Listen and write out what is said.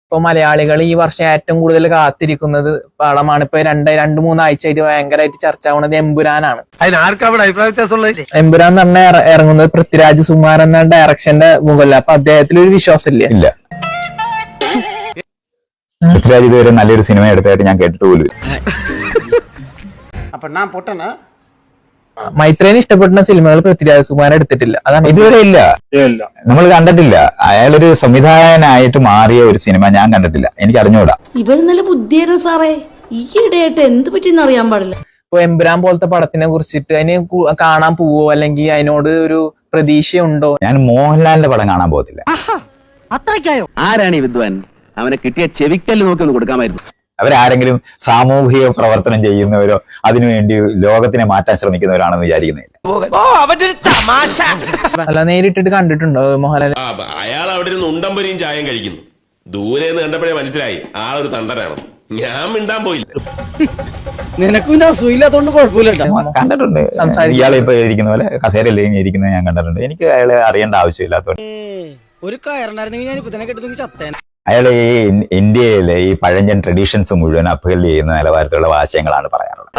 ഇപ്പൊ മലയാളികൾ ഈ വർഷം ഏറ്റവും കൂടുതൽ കാത്തിരിക്കുന്നത് പടമാണ്. ഇപ്പൊ രണ്ട് മൂന്നാഴ്ചയായിട്ട് ഭയങ്കരമായിട്ട് ചർച്ച ആവുന്നത് എമ്പുരാനാണ്. എമ്പുരാൻ തന്നെ ഇറങ്ങുന്നത് പൃഥ്വിരാജ് സുകുമാരൻ എന്ന ഡയറക്ഷന്റെ മുകളിൽ. അപ്പൊ അദ്ദേഹത്തിൽ ഒരു വിശ്വാസം ഇല്ല. പൃഥ്വിരാജ് ഇതുവരെ നല്ലൊരു സിനിമ എടുത്തായിട്ട് ഞാൻ കേട്ടിട്ട് പോലും. മൈത്രേന് ഇഷ്ടപ്പെടുന്ന സിനിമകൾ പൃഥ്വിരാജ് സുകുമാരൻ എടുത്തിട്ടില്ല. അതാണ് ഇതുവരെ ഇല്ല, നമ്മൾ കണ്ടിട്ടില്ല. അയാളൊരു സംവിധായകനായിട്ട് മാറിയ ഒരു സിനിമ ഞാൻ കണ്ടിട്ടില്ല, എനിക്ക് അറിഞ്ഞൂടാ. ഇവര് നല്ല ബുദ്ധിയായിരുന്നു സാറേ. ഈയിടെയായിട്ട് എന്ത് പറ്റിയെന്ന് അറിയാൻ പാടില്ല. ഇപ്പൊ എമ്പുരാൻ പോലത്തെ പടത്തിനെ കുറിച്ചിട്ട് അതിന് കാണാൻ പോവോ, അല്ലെങ്കിൽ അതിനോട് ഒരു പ്രതീക്ഷയുണ്ടോ? ഞാൻ മോഹൻലാലിന്റെ പടം കാണാൻ പോകത്തില്ല. അത്രയ്ക്കായോ? ആരാണ് ഈ വിദ്വാൻ? അവനെ കിട്ടിയ ചെവിക്കല്ല് നോക്കി ഒന്ന് കൊടുക്കാമായിരുന്നു. അവരാരെങ്കിലും സാമൂഹിക പ്രവർത്തനം ചെയ്യുന്നവരോ അതിനുവേണ്ടി ലോകത്തിനെ മാറ്റാൻ ശ്രമിക്കുന്നവരാണെന്ന് വിചാരിക്കുന്നില്ല. അല്ല, നേരിട്ടിട്ട് കണ്ടിട്ടുണ്ടോ മോഹൻലാൽ? അയാൾ അവിടെ ഇരുന്ന് ഉണ്ടംപൊരിയും ചായം കഴിക്കുന്നു. ദൂരെ നിന്ന് കണ്ടപ്പോഴേ മനസ്സിലായി ആളൊരു തണ്ടനാണ്. ഞാൻ മിണ്ടാൻ പോയില്ല. നിനക്കും അസുഖമില്ലാത്തോണ്ട് കുഴപ്പമില്ല. കണ്ടിട്ടുണ്ട്. ഇയാളെ ഇപ്പൊ ഇരിക്കുന്ന പോലെ കസേരയിൽ ഇരിക്കുന്നത് ഞാൻ കണ്ടിട്ടുണ്ട്. എനിക്ക് അയാളെ അറിയേണ്ട ആവശ്യമില്ലാത്തതുകൊണ്ട്. ഒരു കയറുണ്ടായിരുന്നെങ്കിൽ ഞാൻ ഇപ്പൊ തന്നെ കെട്ടുന്നെങ്കിൽ ചത്തേനെ. അയാൾ ഈ ഇന്ത്യയിലെ ഈ പഴഞ്ചൻ ട്രഡീഷൻസ് മുഴുവൻ അപ്പീൽ ചെയ്യുന്ന നിലവാരത്തിലുള്ള ആശയങ്ങളാണ് പറയാറുള്ളത്.